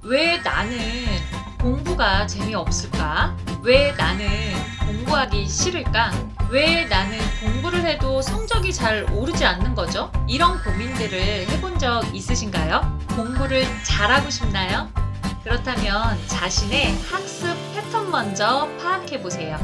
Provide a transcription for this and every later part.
왜 나는 공부가 재미없을까? 왜 나는 공부하기 싫을까? 왜 나는 공부를 해도 성적이 잘 오르지 않는 거죠? 이런 고민들을 해본 적 있으신가요? 공부를 잘하고 싶나요? 그렇다면 자신의 학습 패턴 먼저 파악해 보세요.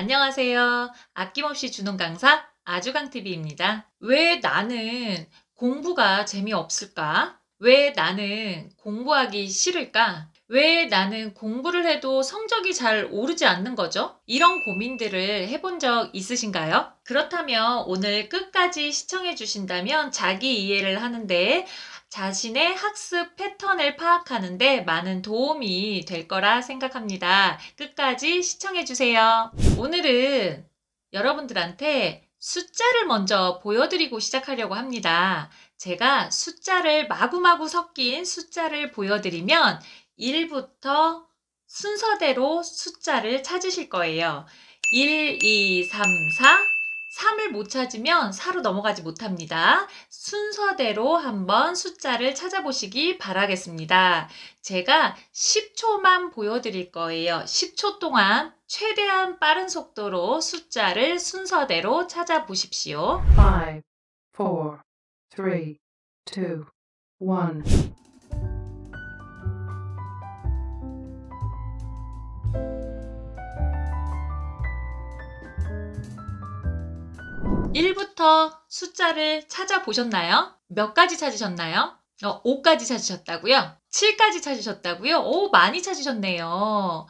안녕하세요. 아낌없이 주는 강사 아주강TV입니다. 왜 나는 공부가 재미없을까? 왜 나는 공부하기 싫을까? 왜 나는 공부를 해도 성적이 잘 오르지 않는 거죠? 이런 고민들을 해본 적 있으신가요? 그렇다면 오늘 끝까지 시청해 주신다면 자기 이해를 하는데 자신의 학습 패턴을 파악하는 데 많은 도움이 될 거라 생각합니다. 끝까지 시청해 주세요. 오늘은 여러분들한테 숫자를 먼저 보여드리고 시작하려고 합니다. 제가 숫자를 마구마구 섞인 숫자를 보여드리면 1부터 순서대로 숫자를 찾으실 거예요. 1, 2, 3, 4 3을 못 찾으면 4로 넘어가지 못합니다. 순서대로 한번 숫자를 찾아보시기 바라겠습니다. 제가 10초만 보여드릴 거예요. 10초 동안 최대한 빠른 속도로 숫자를 순서대로 찾아보십시오. 5, 4, 3, 2, 1. 1부터 숫자를 찾아보셨나요? 몇 가지 찾으셨나요? 5까지 찾으셨다고요? 7까지 찾으셨다고요? 오, 많이 찾으셨네요.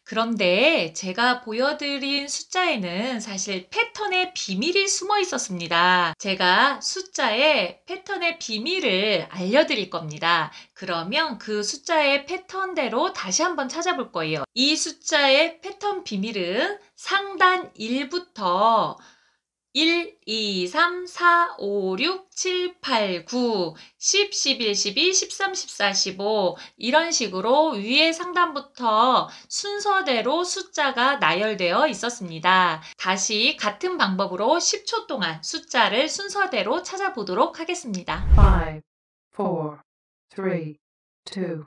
그런데 제가 보여드린 숫자에는 사실 패턴의 비밀이 숨어 있었습니다. 제가 숫자의 패턴의 비밀을 알려드릴 겁니다. 그러면 그 숫자의 패턴대로 다시 한번 찾아볼 거예요. 이 숫자의 패턴 비밀은 상단 1부터 1, 2, 3, 4, 5, 6, 7, 8, 9, 10, 11, 12, 13, 14, 15 이런 식으로 위의 상단부터 순서대로 숫자가 나열되어 있었습니다. 다시 같은 방법으로 10초 동안 숫자를 순서대로 찾아보도록 하겠습니다. 5, 4, 3, 2, 1.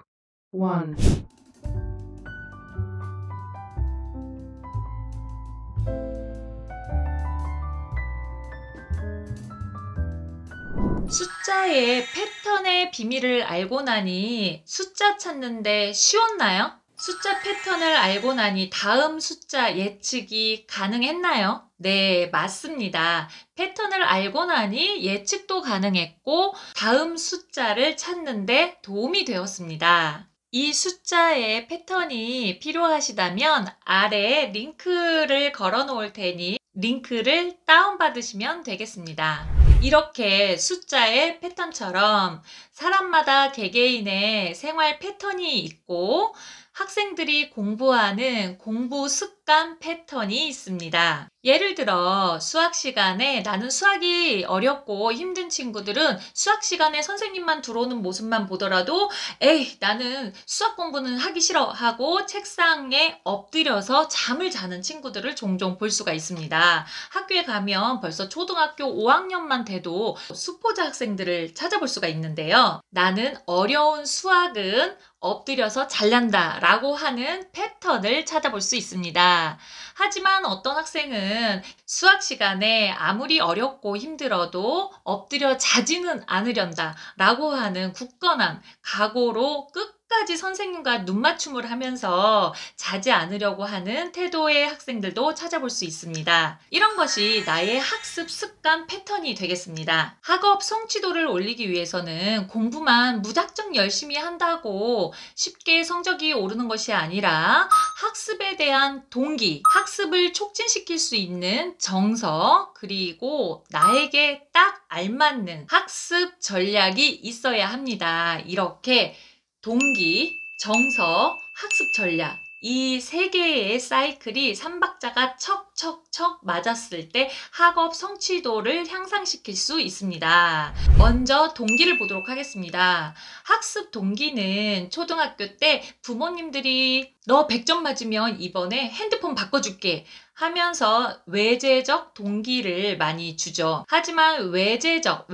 숫자의 패턴의 비밀을 알고 나니 숫자 찾는데 쉬웠나요? 숫자 패턴을 알고 나니 다음 숫자 예측이 가능했나요? 네, 맞습니다. 패턴을 알고 나니 예측도 가능했고 다음 숫자를 찾는데 도움이 되었습니다. 이 숫자의 패턴이 필요하시다면 아래에 링크를 걸어 놓을 테니 링크를 다운받으시면 되겠습니다. 이렇게 숫자의 패턴처럼 사람마다 개개인의 생활 패턴이 있고 학생들이 공부하는 공부 습관 패턴이 있습니다. 예를 들어 수학 시간에 나는 수학이 어렵고 힘든 친구들은 수학 시간에 선생님만 들어오는 모습만 보더라도 에이 나는 수학 공부는 하기 싫어 하고 책상에 엎드려서 잠을 자는 친구들을 종종 볼 수가 있습니다. 학교에 가면 벌써 초등학교 5학년만 돼도 수포자 학생들을 찾아볼 수가 있는데요. 나는 어려운 수학은 엎드려서 잘난다 라고 하는 패턴을 찾아볼 수 있습니다. 하지만 어떤 학생은 수학 시간에 아무리 어렵고 힘들어도 엎드려 자지는 않으련다 라고 하는 굳건한 각오로 끝까지 선생님과 눈맞춤을 하면서 자지 않으려고 하는 태도의 학생들도 찾아볼 수 있습니다. 이런 것이 나의 학습 습관 패턴이 되겠습니다. 학업 성취도를 올리기 위해서는 공부만 무작정 열심히 한다고 쉽게 성적이 오르는 것이 아니라 학습에 대한 동기, 학습을 촉진시킬 수 있는 정서, 그리고 나에게 딱 알맞는 학습 전략이 있어야 합니다. 이렇게 동기, 정서, 학습 전략 이 세 개의 사이클이 3박자가 척척척 맞았을 때 학업 성취도를 향상시킬 수 있습니다. 먼저 동기를 보도록 하겠습니다. 학습 동기는 초등학교 때 부모님들이 너 100점 맞으면 이번에 핸드폰 바꿔줄게 하면서 외재적 동기를 많이 주죠. 하지만 외적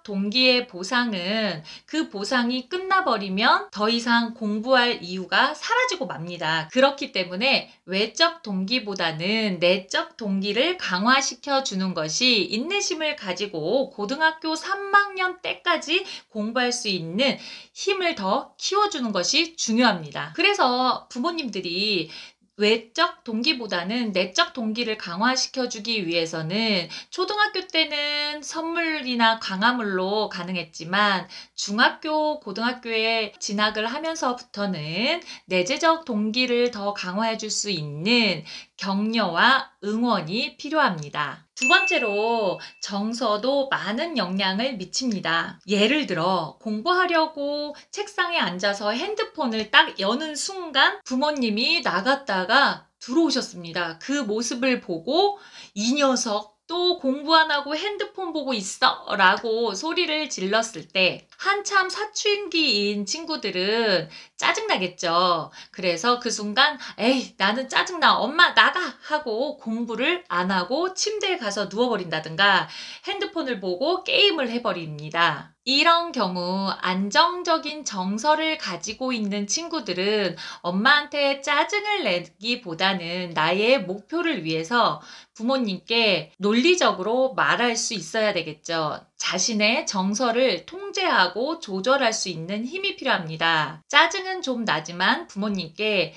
동기의 보상은 그 보상이 끝나버리면 더 이상 공부할 이유가 사라지고 맙니다. 그렇기 때문에 외적 동기보다는 내적 동기를 강화시켜 주는 것이 인내심을 가지고 고등학교 3학년 때까지 공부할 수 있는 힘을 더 키워주는 것이 중요합니다. 그래서 부모님들이 외적 동기보다는 내적 동기를 강화시켜주기 위해서는 초등학교 때는 선물이나 광화문로 가능했지만 중학교, 고등학교에 진학을 하면서부터는 내재적 동기를 더 강화해줄 수 있는 격려와 응원이 필요합니다. 두 번째로 정서도 많은 영향을 미칩니다. 예를 들어 공부하려고 책상에 앉아서 핸드폰을 딱 여는 순간 부모님이 나갔다가 들어오셨습니다. 그 모습을 보고 이 녀석 또 공부 안 하고 핸드폰 보고 있어 라고 소리를 질렀을 때 한참 사춘기인 친구들은 짜증나겠죠. 그래서 그 순간 에이 나는 짜증나 엄마 나가 하고 공부를 안 하고 침대에 가서 누워버린다든가 핸드폰을 보고 게임을 해버립니다. 이런 경우 안정적인 정서를 가지고 있는 친구들은 엄마한테 짜증을 내기보다는 나의 목표를 위해서 부모님께 논리적으로 말할 수 있어야 되겠죠. 자신의 정서를 통제하고 조절할 수 있는 힘이 필요합니다. 짜증은 좀 나지만 부모님께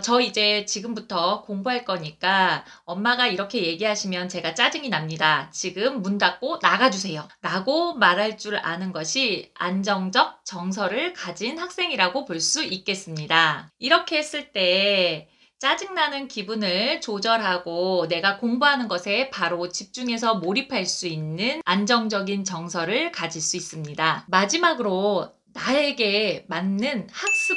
저 이제 지금부터 공부할 거니까 엄마가 이렇게 얘기하시면 제가 짜증이 납니다. 지금 문 닫고 나가주세요. 라고 말할 줄 아는 것이 안정적 정서를 가진 학생이라고 볼 수 있겠습니다. 이렇게 했을 때 짜증나는 기분을 조절하고 내가 공부하는 것에 바로 집중해서 몰입할 수 있는 안정적인 정서를 가질 수 있습니다. 마지막으로 나에게 맞는 학습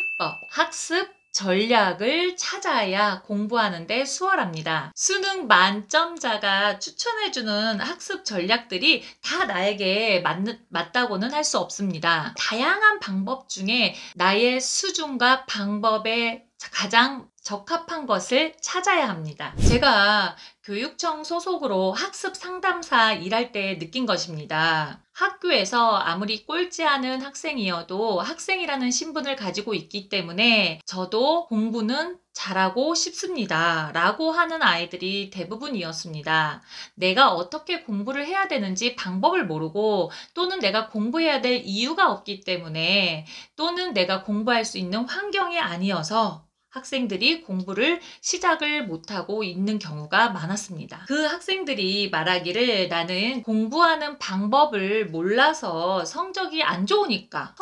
전략을 찾아야 공부하는데 수월합니다. 수능 만점자가 추천해주는 학습 전략들이 다 나에게 맞다고는 할 수 없습니다. 다양한 방법 중에 나의 수준과 방법에 가장 적합한 것을 찾아야 합니다. 제가 교육청 소속으로 학습 상담사 일할 때 느낀 것입니다. 학교에서 아무리 꼴찌 않은 학생이어도 학생이라는 신분을 가지고 있기 때문에 저도 공부는 잘하고 싶습니다. 라고 하는 아이들이 대부분이었습니다. 내가 어떻게 공부를 해야 되는지 방법을 모르고 또는 내가 공부해야 될 이유가 없기 때문에 또는 내가 공부할 수 있는 환경이 아니어서 학생들이 공부를 시작을 못하고 있는 경우가 많았습니다. 그 학생들이 말하기를 나는 공부하는 방법을 몰라서 성적이 안 좋으니까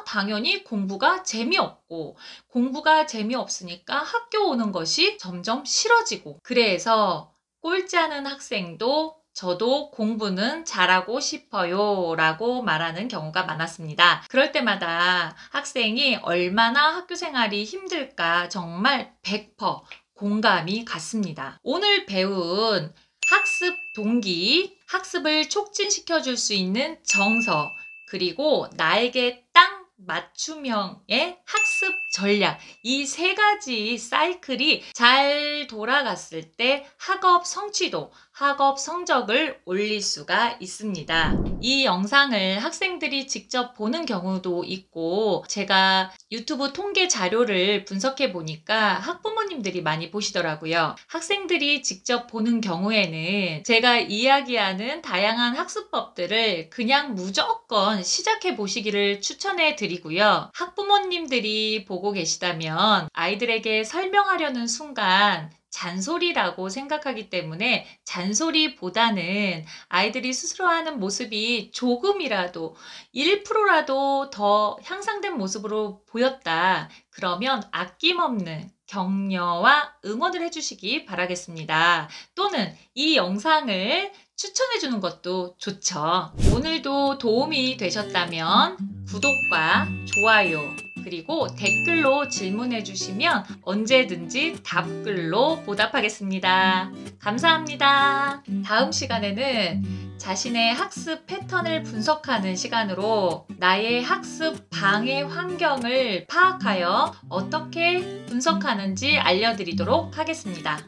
당연히 공부가 재미없고 공부가 재미없으니까 학교 오는 것이 점점 싫어지고 그래서 꼴찌하는 학생도 저도 공부는 잘하고 싶어요 라고 말하는 경우가 많았습니다. 그럴 때마다 학생이 얼마나 학교 생활이 힘들까 정말 100% 공감이 갔습니다. 오늘 배운 학습 동기, 학습을 촉진시켜 줄 수 있는 정서, 그리고 나에게 딱 맞춤형의 학습 전략, 이 세 가지 사이클이 잘 돌아갔을 때 학업 성취도, 학업 성적을 올릴 수가 있습니다. 이 영상을 학생들이 직접 보는 경우도 있고 제가 유튜브 통계 자료를 분석해 보니까 학부모님들이 많이 보시더라고요. 학생들이 직접 보는 경우에는 제가 이야기하는 다양한 학습법들을 그냥 무조건 시작해 보시기를 추천해 드리고요. 학부모님들이 보고 계시다면 아이들에게 설명하려는 순간 잔소리라고 생각하기 때문에 잔소리보다는 아이들이 스스로 하는 모습이 조금이라도 1%라도 더 향상된 모습으로 보였다. 그러면 아낌없는 격려와 응원을 해주시기 바라겠습니다. 또는 이 영상을 추천해주는 것도 좋죠. 오늘도 도움이 되셨다면 구독과 좋아요 그리고 댓글로 질문해 주시면 언제든지 답글로 보답하겠습니다. 감사합니다. 다음 시간에는 자신의 학습 패턴을 분석하는 시간으로 나의 학습 방해 환경을 파악하여 어떻게 분석하는지 알려드리도록 하겠습니다.